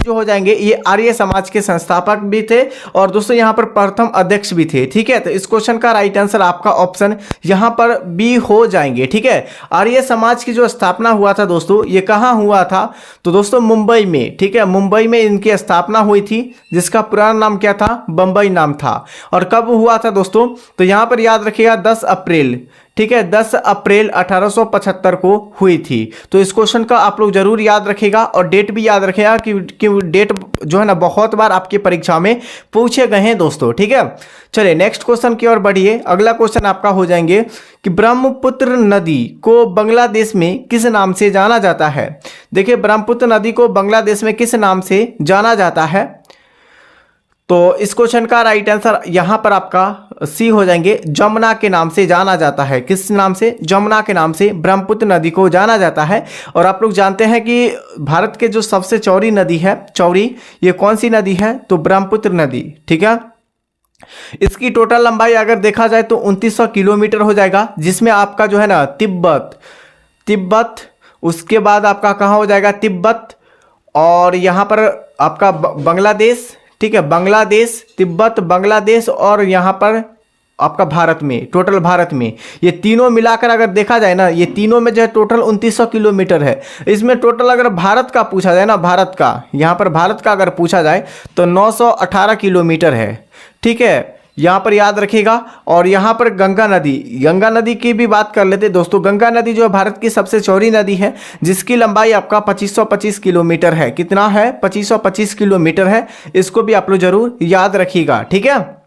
जो हो जाएंगे ये आर्य समाज के संस्थापक भी थे और दोस्तों यहाँ पर प्रथम अध्यक्ष भी थे। ठीक है, तो इस क्वेश्चन का राइट आंसर आपका ऑप्शन यहाँ पर बी हो जाएंगे। ठीक है, आर्य समाज की जो स्थापना हुआ था दोस्तों, ये कहाँ हुआ था? तो दोस्तों मुंबई में। ठीक है, मुंबई में इनकी स्थापना हुई थी, जिसका पुराना नाम क्या था? बंबई नाम था। और कब हुआ था दोस्तों? तो यहाँ पर याद रखिएगा 10 अप्रैल। ठीक है, 10 अप्रैल 1875 को हुई थी। तो इस क्वेश्चन का आप लोग जरूर याद रखिएगा और डेट भी याद रखिएगा कि डेट जो है ना बहुत बार आपकी परीक्षा में पूछे गए हैं दोस्तों। ठीक है, चलिए नेक्स्ट क्वेश्चन की ओर बढ़िए। अगला क्वेश्चन आपका हो जाएंगे कि ब्रह्मपुत्र नदी को बांग्लादेश में किस नाम से जाना जाता है? देखिए, ब्रह्मपुत्र नदी को बांग्लादेश में किस नाम से जाना जाता है? तो इस क्वेश्चन का राइट आंसर यहां पर आपका सी हो जाएंगे, जमुना के नाम से जाना जाता है। किस नाम से? जमुना के नाम से ब्रह्मपुत्र नदी को जाना जाता है। और आप लोग जानते हैं कि भारत के जो सबसे चौड़ी नदी है, चौड़ी, ये कौन सी नदी है? तो ब्रह्मपुत्र नदी। ठीक है, इसकी टोटल लंबाई अगर देखा जाए तो 2900 किलोमीटर हो जाएगा, जिसमें आपका जो है ना तिब्बत, उसके बाद आपका कहाँ हो जाएगा? तिब्बत, और यहाँ पर आपका बांग्लादेश। ठीक है, बांग्लादेश, तिब्बत, बांग्लादेश और यहाँ पर आपका भारत में, टोटल भारत में ये तीनों मिलाकर अगर देखा जाए ना, ये तीनों में जो है टोटल 2900 किलोमीटर है। इसमें टोटल अगर भारत का पूछा जाए ना, भारत का, यहाँ पर भारत का अगर पूछा जाए तो 918 किलोमीटर है। ठीक है, यहाँ पर याद रखिएगा। और यहाँ पर गंगा नदी की भी बात कर लेते दोस्तों। गंगा नदी जो है भारत की सबसे चौड़ी नदी है, जिसकी लंबाई आपका 2525 किलोमीटर है। कितना है? 2525 किलोमीटर है। इसको भी आप लोग जरूर याद रखिएगा। ठीक है,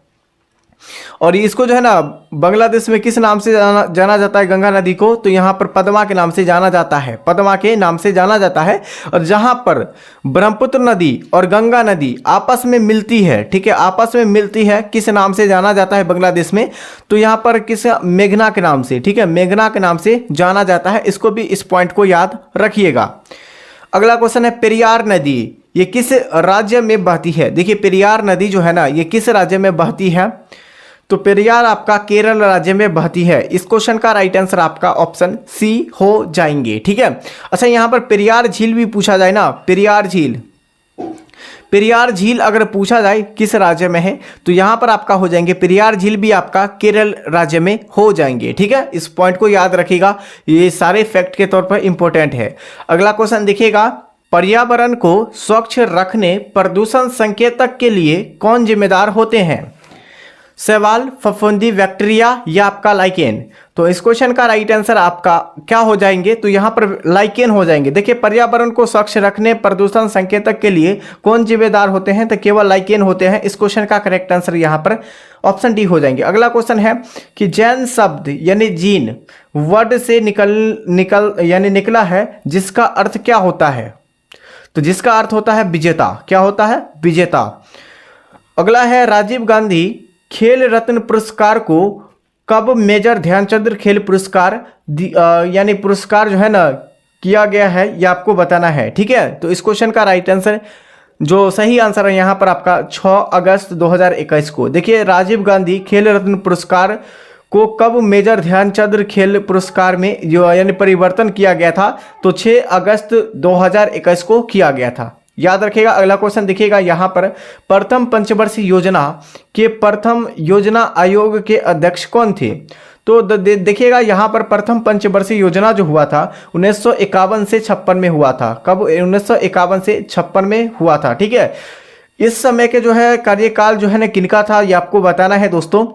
और इसको जो है ना बांग्लादेश में किस नाम से जाना जाता है गंगा नदी को? तो यहाँ पर पद्मा के नाम से जाना जाता है, पद्मा के नाम से जाना जाता है। और जहाँ पर ब्रह्मपुत्र नदी और गंगा नदी आपस में मिलती है, ठीक है, आपस में मिलती है, किस नाम से जाना जाता है बांग्लादेश में? तो यहाँ पर किस? मेघना के नाम से। ठीक है, मेघना के नाम से जाना जाता है। इसको भी, इस पॉइंट को याद रखिएगा। अगला क्वेश्चन है, पेरियार नदी ये किस राज्य में बहती है? देखिए, पेरियार नदी जो है ना, ये किस राज्य में बहती है? तो पेरियार आपका केरल राज्य में बहती है। इस क्वेश्चन का राइट आंसर आपका ऑप्शन सी हो जाएंगे। ठीक है, अच्छा, यहाँ पर पेरियार झील भी पूछा जाए ना, पेरियार झील अगर पूछा जाए किस राज्य में है, तो यहाँ पर आपका हो जाएंगे पेरियार झील भी आपका केरल राज्य में हो जाएंगे। ठीक है, इस पॉइंट को याद रखिएगा, ये सारे फैक्ट के तौर पर इंपॉर्टेंट है। अगला क्वेश्चन देखिएगा, पर्यावरण को स्वच्छ रखने प्रदूषण संकेतक के लिए कौन जिम्मेदार होते हैं? शैवाल, फफूंदी, बैक्टीरिया या आपका लाइकेन? तो इस क्वेश्चन का राइट आंसर आपका क्या हो जाएंगे? तो यहाँ पर लाइकेन हो जाएंगे। देखिए, पर्यावरण को स्वच्छ रखने प्रदूषण संकेतक के लिए कौन जिम्मेदार होते हैं? तो केवल लाइकेन होते हैं। इस क्वेश्चन का करेक्ट आंसर यहाँ पर ऑप्शन डी हो जाएंगे। अगला क्वेश्चन है कि जैन शब्द यानी जीन वर्ड से निकला है, जिसका अर्थ क्या होता है? तो जिसका अर्थ होता है विजेता। क्या होता है? विजेता। अगला है, राजीव गांधी खेल रत्न पुरस्कार को कब मेजर ध्यानचंद खेल पुरस्कार यानी पुरस्कार जो है ना किया गया है, ये आपको बताना है। ठीक है, तो इस क्वेश्चन का राइट आंसर, जो सही आंसर है यहाँ पर आपका 6 अगस्त 2021 को। देखिए, राजीव गांधी खेल रत्न पुरस्कार को कब मेजर ध्यानचंद खेल पुरस्कार में जो यानी परिवर्तन किया गया था? तो 6 अगस्त 2021 को किया गया था। याद रखिएगा। अगला क्वेश्चन देखिएगा, यहाँ पर प्रथम पंचवर्षीय योजना के प्रथम योजना आयोग के अध्यक्ष कौन थे? तो देखिएगा, यहाँ पर प्रथम पंचवर्षीय योजना जो हुआ था 1951 से 56 में हुआ था। कब? 1951 से 56 में हुआ था। ठीक है, इस समय के जो है कार्यकाल जो है ना किनका था, ये आपको बताना है दोस्तों।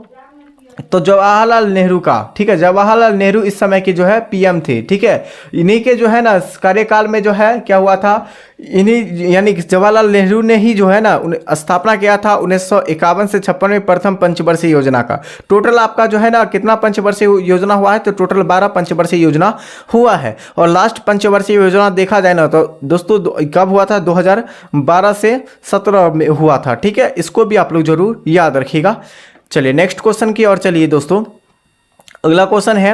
तो जवाहरलाल नेहरू का। ठीक है, जवाहरलाल नेहरू इस समय के जो है पीएम थे। ठीक है, इन्हीं के जो है ना कार्यकाल में जो है क्या हुआ था, इन्हीं यानी जवाहरलाल नेहरू ने ही जो है ना स्थापना किया था 1951 से 56 में प्रथम पंचवर्षीय योजना का। टोटल आपका जो है ना कितना पंचवर्षीय योजना हुआ है? तो टोटल 12 पंचवर्षीय योजना हुआ है। और लास्ट पंचवर्षीय योजना देखा जाए ना तो दोस्तों कब हुआ था? 2012 से 17 में हुआ था। ठीक है, इसको भी आप लोग जरूर याद रखिएगा। चलिए नेक्स्ट क्वेश्चन की ओर चलिए दोस्तों। अगला क्वेश्चन है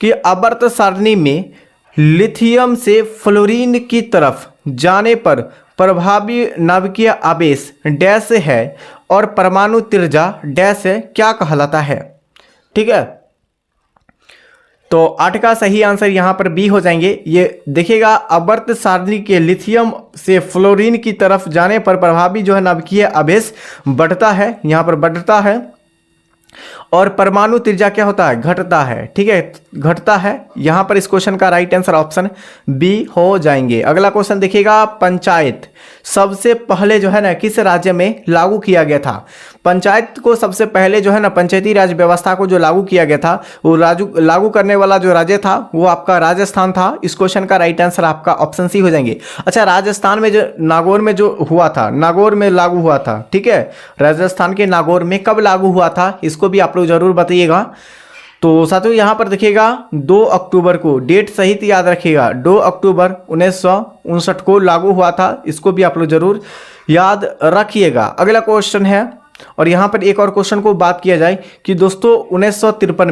कि आवर्त सारणी में लिथियम से फ्लोरीन की तरफ जाने पर प्रभावी नाभिकीय आवेश डैश है और परमाणु त्रिज्या डैश है, क्या कहलाता है? ठीक है, तो 8 का सही आंसर यहाँ पर बी हो जाएंगे। ये देखिएगा, आवर्त सारणी के लिथियम से फ्लोरीन की तरफ जाने पर प्रभावी जो है नाभिकीय आवेश बढ़ता है, यहाँ पर बढ़ता है, और परमाणु त्रिज्या क्या होता है, घटता है। ठीक है, घटता है। यहाँ पर इस क्वेश्चन का राइट आंसर ऑप्शन बी हो जाएंगे। अगला क्वेश्चन देखिएगा, पंचायत सबसे पहले जो है ना किस राज्य में लागू किया गया था। पंचायत को सबसे पहले जो है ना पंचायती राज व्यवस्था को जो लागू किया गया था, वो लागू करने वाला जो राज्य था वो आपका राजस्थान था। इस क्वेश्चन का राइट आंसर आपका ऑप्शन सी हो जाएंगे। अच्छा, राजस्थान में जो नागौर में जो हुआ था, नागौर में लागू हुआ था। ठीक है, राजस्थान के नागौर में कब लागू हुआ था, इसको भी आप लोग जरूर बताइएगा। तो साथियों यहाँ पर देखिएगा 2 अक्टूबर को, डेट सहित याद रखिएगा, 2 अक्टूबर 1959 को लागू हुआ था। इसको भी आप लोग जरूर याद रखिएगा। अगला क्वेश्चन है, और यहाँ पर एक और क्वेश्चन को बात किया जाए कि दोस्तों 1953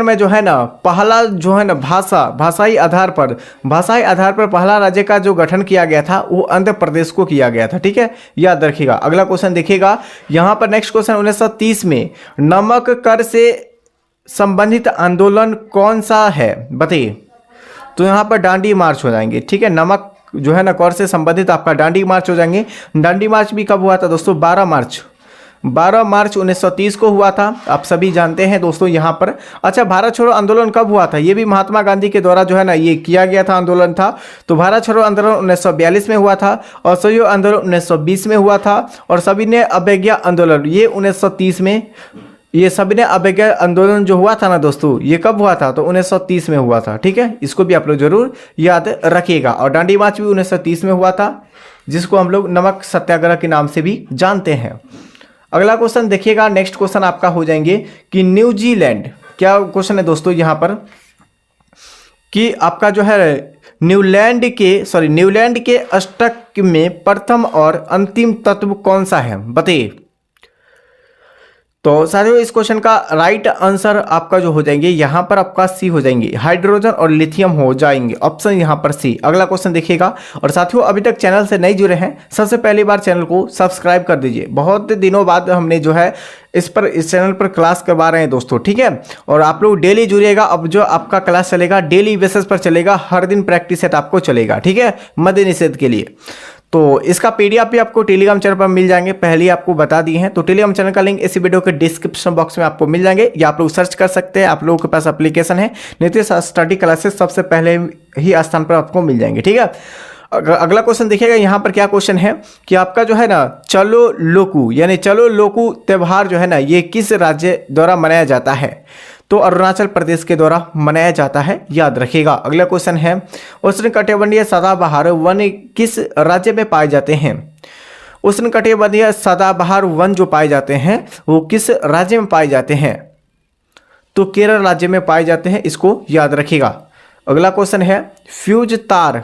में जो है ना पहला जो है ना भाषाई आधार पर पहला राज्य का जो गठन किया गया था वो आंध्र प्रदेश को किया गया था। ठीक है, याद रखिएगा। अगला क्वेश्चन देखिएगा, यहाँ पर नेक्स्ट क्वेश्चन, 1930 में नमक कर से संबंधित आंदोलन कौन सा है, बताइए। तो यहाँ पर डांडी मार्च हो जाएंगे। ठीक है, नमक जो है ना कर से संबंधित आपका डांडी मार्च हो जाएंगे। डांडी मार्च भी कब हुआ था दोस्तों, 12 मार्च 1930 को हुआ था। आप सभी जानते हैं दोस्तों यहाँ पर। अच्छा, भारत छोड़ो आंदोलन कब हुआ था, ये भी महात्मा गांधी के द्वारा जो है ना ये किया गया था, आंदोलन था। तो भारत छोड़ो आंदोलन 1942 में हुआ था, और असहयोग आंदोलन 1920 में हुआ था, और सविनय अवज्ञा आंदोलन ये 1930 में। ये सविनय अवज्ञा आंदोलन जो हुआ था ना दोस्तों, ये कब हुआ था, तो 1930 में हुआ था। ठीक है, इसको भी आप लोग जरूर याद रखिएगा। और डांडी मार्च भी 1930 में हुआ था, जिसको हम लोग नमक सत्याग्रह के नाम से भी जानते हैं। अगला क्वेश्चन देखिएगा, नेक्स्ट क्वेश्चन आपका हो जाएंगे कि न्यूजीलैंड, क्या क्वेश्चन है दोस्तों यहाँ पर कि आपका जो है न्यूलैंड के अष्टक में प्रथम और अंतिम तत्व कौन सा है, बताइए। तो साथियों इस क्वेश्चन का राइट आंसर आपका जो हो जाएंगे यहाँ पर आपका सी हो जाएंगे, हाइड्रोजन और लिथियम हो जाएंगे, ऑप्शन यहाँ पर सी। अगला क्वेश्चन देखिएगा। और साथियों अभी तक चैनल से नहीं जुड़े हैं, सबसे पहली बार चैनल को सब्सक्राइब कर दीजिए। बहुत दिनों बाद हमने जो है इस चैनल पर क्लास करवा रहे हैं दोस्तों। ठीक है, और आप लोग डेली जुड़िएगा। अब जो आपका क्लास चलेगा डेली बेसिस पर चलेगा, हर दिन प्रैक्टिस सेट आपको चलेगा। ठीक है, मद्य निषेध के लिए। तो इसका पीडीएफ भी आपको टेलीग्राम चैनल पर मिल जाएंगे, पहले ही आपको बता दिए हैं। तो टेलीग्राम चैनल का लिंक इसी वीडियो के डिस्क्रिप्शन बॉक्स में आपको मिल जाएंगे, या आप लोग सर्च कर सकते हैं। आप लोगों के पास एप्लीकेशन है नीतीश स्टडी क्लासेस, सबसे पहले ही स्थान पर आपको मिल जाएंगे। ठीक है, अगला क्वेश्चन देखिएगा। यहाँ पर क्या क्वेश्चन है कि आपका जो है ना चलो लोकू यानी चलो लोकू त्यौहार जो है ना ये किस राज्य द्वारा मनाया जाता है, तो अरुणाचल प्रदेश के द्वारा मनाया जाता है, याद रखिएगा। अगला क्वेश्चन है, उष्णकटिबंधीय सदाबहार वन किस राज्य में पाए जाते हैं। उष्णकटिबंधीय सदाबहार वन जो पाए जाते हैं वो किस राज्य में पाए जाते हैं, तो केरल राज्य में पाए जाते हैं, इसको याद रखिएगा। अगला क्वेश्चन है, फ्यूज तार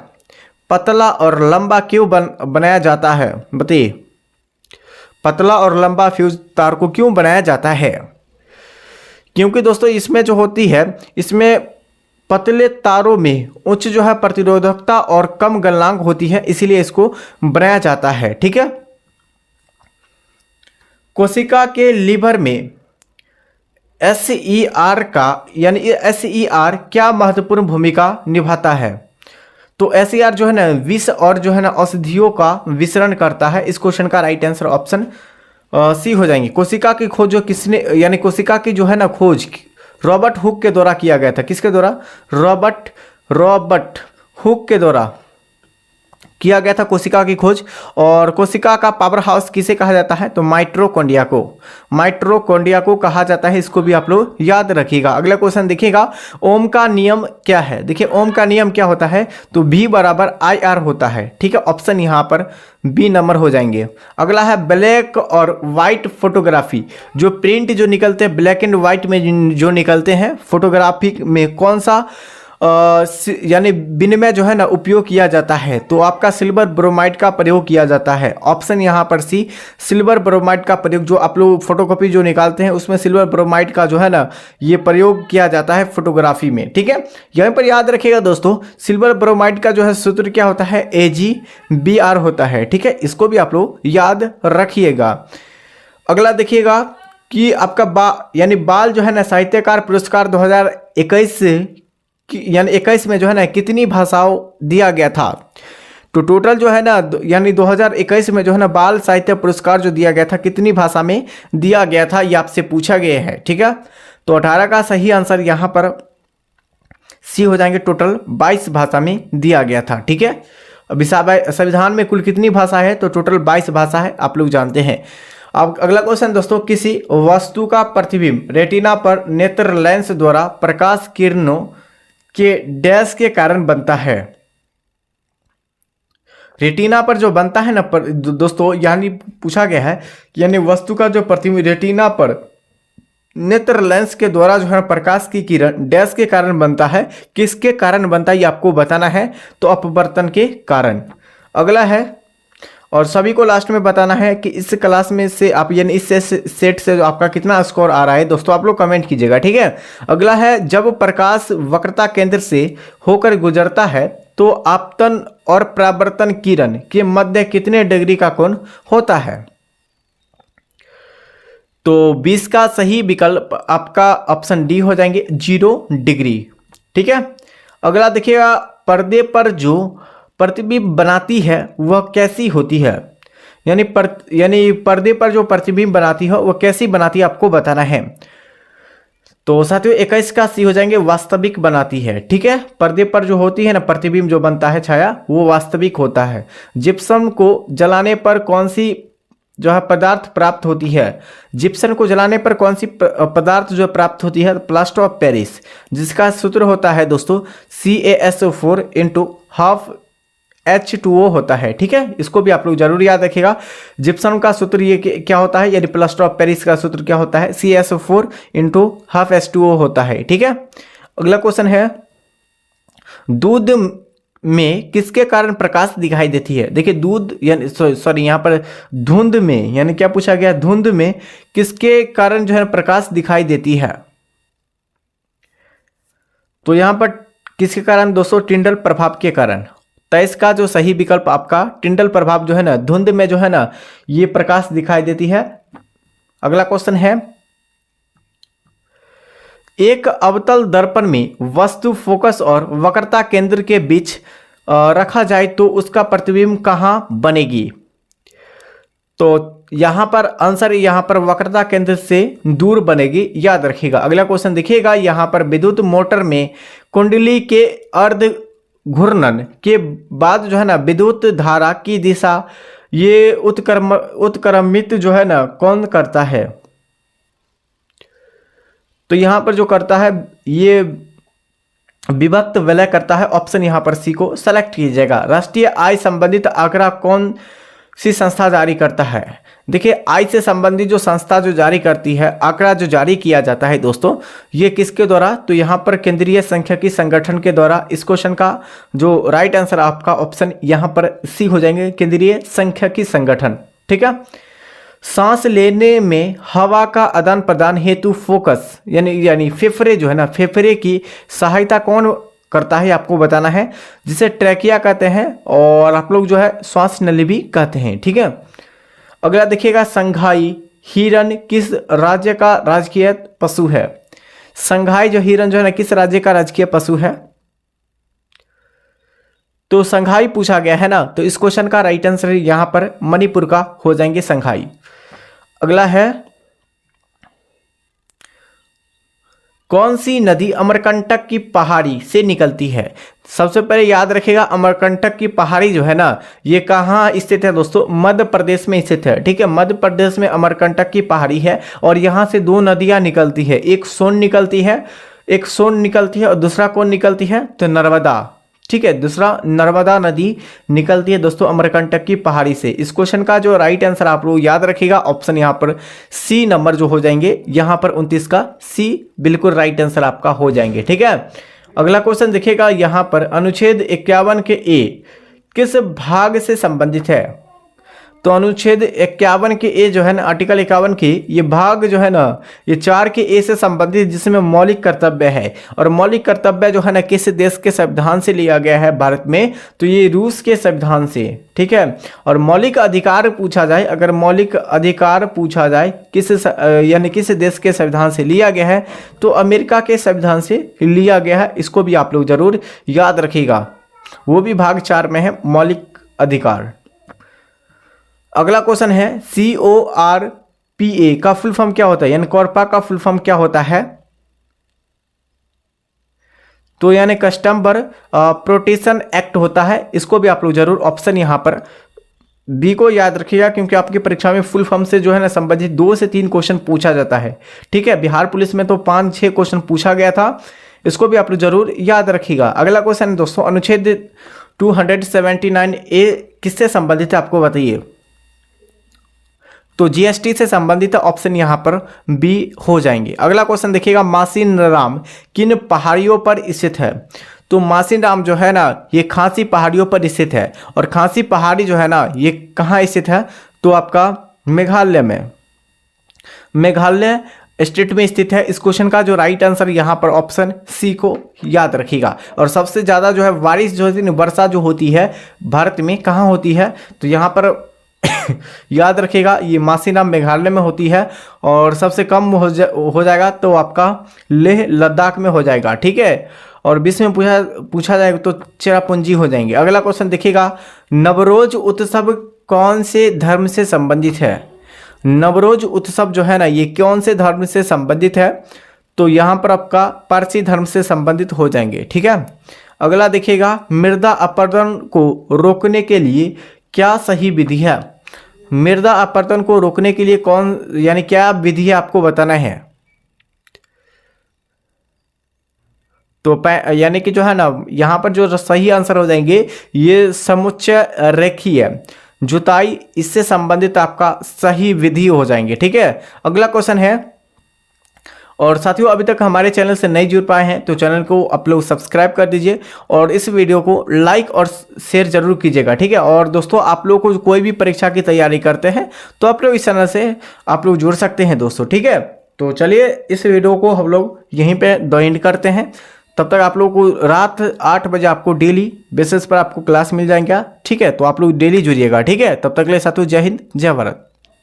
पतला और लंबा क्यों बनाया जाता है, बताइए। पतला और लंबा फ्यूज तार को क्यों बनाया जाता है, क्योंकि दोस्तों इसमें जो होती है, इसमें पतले तारों में उच्च जो है प्रतिरोधकता और कम गलनांक होती है, इसीलिए इसको बनाया जाता है। ठीक है, कोशिका के लीवर में SER का यानी SER क्या महत्वपूर्ण भूमिका निभाता है, तो SER जो है ना विष और जो है ना औषधियों का विसरण करता है। इस क्वेश्चन का राइट आंसर ऑप्शन सी हो जाएंगे। कोशिका की खोज जो किसने यानी कोशिका की जो है ना खोज रॉबर्ट हुक के द्वारा किया गया था, किसके द्वारा, रॉबर्ट हुक के द्वारा किया गया था कोशिका की खोज। और कोशिका का पावर हाउस किसे कहा जाता है, तो माइटोकॉन्ड्रिया को कहा जाता है, इसको भी आप लोग याद रखिएगा। अगला क्वेश्चन देखिएगा, ओम का नियम क्या है। देखिए ओम का नियम क्या होता है, तो V बराबर IR होता है। ठीक है, ऑप्शन यहाँ पर बी नंबर हो जाएंगे। अगला है ब्लैक और वाइट फोटोग्राफी, जो प्रिंट जो निकलते हैं ब्लैक एंड वाइट में जो निकलते हैं फोटोग्राफी में कौन सा यानी विनिमय जो है ना उपयोग किया जाता है, तो आपका सिल्वर ब्रोमाइड का प्रयोग किया जाता है। ऑप्शन यहाँ पर सी, सिल्वर ब्रोमाइड का प्रयोग, जो आप लोग फोटोकॉपी जो निकालते हैं उसमें सिल्वर ब्रोमाइड का जो है ना ये प्रयोग किया जाता है फोटोग्राफी में। ठीक है, यहीं पर याद रखिएगा दोस्तों, सिल्वर ब्रोमाइड का जो है सूत्र क्या होता है, AgBr होता है। ठीक है, इसको भी आप लोग याद रखिएगा। अगला देखिएगा, कि आपका यानी बाल जो है ना साहित्यकार पुरस्कार 2021 यानी 21 में जो है ना कितनी भाषाओं दिया गया था। तो टोटल जो है ना यानी 2021 में जो है ना बाल साहित्य पुरस्कार जो दिया गया था कितनी भाषा में दिया गया था, ये आपसे पूछा गया है। ठीक है, तो 18 का सही आंसर यहाँ पर सी हो जाएंगे, टोटल 22 भाषा में दिया गया था। ठीक है, अभी संविधान में कुल कितनी भाषा है, तो टोटल 22 भाषा है, आप लोग जानते हैं। अब अगला क्वेश्चन दोस्तों, किसी वस्तु का प्रतिबिंब रेटिना पर नेत्र लेंस द्वारा प्रकाश किरणों के डैश के कारण बनता है। रेटिना पर जो बनता है ना दोस्तों, यानी पूछा गया है यानी वस्तु का जो प्रतिबिंब रेटिना पर नेत्र लेंस के द्वारा जो है प्रकाश की किरण डैश के कारण बनता है, किसके कारण बनता है ये आपको बताना है, तो अपवर्तन के कारण। अगला है, और सभी को लास्ट में बताना है कि इस क्लास में से आप यानी इस सेट से जो आपका कितना स्कोर आ रहा है दोस्तों, आप लोग कमेंट कीजिएगा। ठीक है, अगला है, जब प्रकाश वक्रता केंद्र से होकर गुजरता है तो आपतन और परावर्तन किरण के मध्य कितने डिग्री का कोण होता है। तो 20 का सही विकल्प आपका ऑप्शन डी हो जाएंगे, 0 डिग्री। ठीक है, अगला देखिएगा, पर्दे पर जो प्रतिबिंब बनाती है वह कैसी होती है, यानी पर्दे पर जो प्रतिबिंब बनाती है वह कैसी बनाती है आपको बताना है। तो साथियों 21 का सी हो जाएंगे, वास्तविक बनाती है। ठीक है, पर्दे पर जो होती है ना प्रतिबिंब जो बनता है छाया, वो वास्तविक होता है। जिप्सम को जलाने पर कौन सी जो है पदार्थ प्राप्त होती है, जिप्सम को जलाने पर कौन सी पदार्थ जो प्राप्त होती है, प्लास्टर ऑफ पेरिस, जिसका सूत्र होता है दोस्तों CaSO4 × ½ H2O होता है। ठीक है, इसको भी आप लोग जरूर याद रखिएगा। जिप्सम का सूत्र ये क्या होता है, यानी प्लास्टर ऑफ पेरिस का सूत्र क्या होता है, CaSO4 × ½ H2O होता है। ठीक है, अगला क्वेश्चन है, दूध में किसके कारण प्रकाश दिखाई देती है। देखिए दूध यानी सॉरी यहाँ पर धुंध में, यानी क्या पूछा गया, धुंध में किसके कारण जो है प्रकाश दिखाई देती है। तो यहाँ पर किसके कारण दोस्तों, टिंडल प्रभाव के कारण। 23 का जो सही विकल्प आपका टिंडल प्रभाव जो है ना, धुंध में जो है ना ये प्रकाश दिखाई देती है। अगला क्वेश्चन है, एक अवतल दर्पण में वस्तु फोकस और वक्रता केंद्र के बीच रखा जाए तो उसका प्रतिबिंब कहां बनेगी। तो यहां पर आंसर यहाँ पर वक्रता केंद्र से दूर बनेगी, याद रखिएगा। अगला क्वेश्चन देखिएगा, यहां पर विद्युत मोटर में कुंडली के अर्ध घूर्णन के बाद जो है ना विद्युत धारा की दिशा ये उत्क्रमित जो है ना कौन करता है। तो यहां पर जो करता है ये विभक्त विलय करता है। ऑप्शन यहां पर सी को सेलेक्ट कीजिएगा। राष्ट्रीय आय संबंधित आंकड़ा कौन सी संस्था जारी करता है। देखिए आय से संबंधित जो संस्था जो जारी करती है, आंकड़ा जो जारी किया जाता है दोस्तों, ये किसके द्वारा, तो यहां पर केंद्रीय सांख्यिकी संगठन के द्वारा। इस क्वेश्चन का जो राइट आंसर आपका ऑप्शन यहां पर सी हो जाएंगे, केंद्रीय सांख्यिकी संगठन। ठीक है, सांस लेने में हवा का आदान प्रदान हेतु फोकस यानी फेफड़े जो है ना, फेफड़े की सहायता कौन करता है आपको बताना है, जिसे ट्रैकिया कहते हैं और आप लोग जो है श्वास नली भी कहते हैं। ठीक है, अगला देखिएगा, संघाई हिरन किस राज्य का राजकीय पशु है। संघाई जो हिरन जो है ना किस राज्य का राजकीय पशु है। तो संघाई पूछा गया है ना, तो इस क्वेश्चन का राइट आंसर यहां पर मणिपुर का हो जाएंगे संघाई। अगला है, कौन सी नदी अमरकंटक की पहाड़ी से निकलती है। सबसे पहले याद रखिएगा, अमरकंटक की पहाड़ी जो है ना ये कहाँ स्थित है दोस्तों, मध्य प्रदेश में स्थित है। ठीक है, मध्य प्रदेश में अमरकंटक की पहाड़ी है और यहाँ से दो नदियाँ निकलती है, एक सोन निकलती है और दूसरा कौन निकलती है, तो नर्मदा। ठीक है, दूसरा नर्मदा नदी निकलती है दोस्तों अमरकंटक की पहाड़ी से। इस क्वेश्चन का जो राइट आंसर आप लोग याद रखिएगा, ऑप्शन यहाँ पर सी नंबर जो हो जाएंगे, यहाँ पर 29 का सी बिल्कुल राइट आंसर आपका हो जाएंगे। ठीक है, अगला क्वेश्चन देखिएगा, यहाँ पर अनुच्छेद 51 के ए किस भाग से संबंधित है। तो अनुच्छेद 51 के ए जो है ना, आर्टिकल 51 की ये भाग जो है ना, ये 4 के ए से संबंधित, जिसमें मौलिक कर्तव्य है। और मौलिक कर्तव्य जो है ना किस देश के संविधान से लिया गया है भारत में, तो ये रूस के संविधान से, ठीक है। और मौलिक अधिकार पूछा जाए, अगर मौलिक अधिकार पूछा जाए यानी किस देश के संविधान से लिया गया है, तो अमेरिका के संविधान से लिया गया है। इसको भी आप लोग जरूर याद रखिएगा, वो भी भाग 4 में है मौलिक अधिकार। अगला क्वेश्चन है CORPA का फुल फॉर्म क्या होता है, यानी कॉर्पा का फुल फॉर्म क्या होता है? तो यानी कस्टमर प्रोटेक्शन एक्ट होता है। इसको भी आप लोग जरूर ऑप्शन यहां पर बी को याद रखिएगा, क्योंकि आपकी परीक्षा में फुल फॉर्म से जो है ना संबंधित 2 से 3 क्वेश्चन पूछा जाता है, ठीक है। बिहार पुलिस में तो 5-6 क्वेश्चन पूछा गया था, इसको भी आप लोग जरूर याद रखिएगा। अगला क्वेश्चन है दोस्तों, अनुच्छेद 279A किससे संबंधित है, आपको बताइए। तो जीएसटी से संबंधित ऑप्शन यहां पर बी हो जाएंगे। अगला क्वेश्चन देखिएगा, मासिनराम किन पहाड़ियों पर स्थित है? तो मासिनराम जो है ना ये खासी पहाड़ियों पर स्थित है। और खासी पहाड़ी जो है ना ये कहाँ स्थित है? तो आपका मेघालय में, मेघालय स्टेट में स्थित है। इस क्वेश्चन का जो राइट आंसर यहाँ पर ऑप्शन सी को याद रखिएगा। और सबसे ज़्यादा जो है बारिश जो होती है, वर्षा जो होती है भारत में कहाँ होती है? तो यहाँ पर याद रखिएगा ये मासिनराम मेघालय में होती है। और सबसे कम हो जाएगा तो आपका लेह लद्दाख में हो जाएगा, ठीक है। और 20 में पूछा जाएगा तो चेरापूंजी हो जाएंगे। अगला क्वेश्चन देखिएगा, नवरोज उत्सव कौन से धर्म से संबंधित है? नवरोज उत्सव जो है ना ये कौन से धर्म से संबंधित है? तो यहाँ पर आपका पारसी धर्म से संबंधित हो जाएंगे, ठीक है। अगला देखिएगा, मृदा अपरदन को रोकने के लिए क्या सही विधि है? मृदा अपरदन को रोकने के लिए कौन यानी क्या विधि है आपको बताना है। तो यानी कि जो है ना यहाँ पर जो सही आंसर हो जाएंगे ये समुच्चय रेखीय जुताई, इससे संबंधित आपका सही विधि हो जाएंगे, ठीक है। अगला क्वेश्चन है, और साथियों अभी तक हमारे चैनल से नहीं जुड़ पाए हैं तो चैनल को आप लोग सब्सक्राइब कर दीजिए और इस वीडियो को लाइक और शेयर जरूर कीजिएगा, ठीक है। और दोस्तों आप लोग को कोई भी परीक्षा की तैयारी करते हैं तो आप लोग इस चैनल से आप लोग जुड़ सकते हैं दोस्तों, ठीक है। तो चलिए इस वीडियो को हम लोग यहीं पे द एंड करते हैं। तब तक आप लोग को रात 8 बजे आपको डेली बेसिस पर आपको क्लास मिल जाएगा, ठीक है। तो आप लोग डेली जुड़िएगा, ठीक है। तब तक के लिए साथियों जय हिंद जय भारत।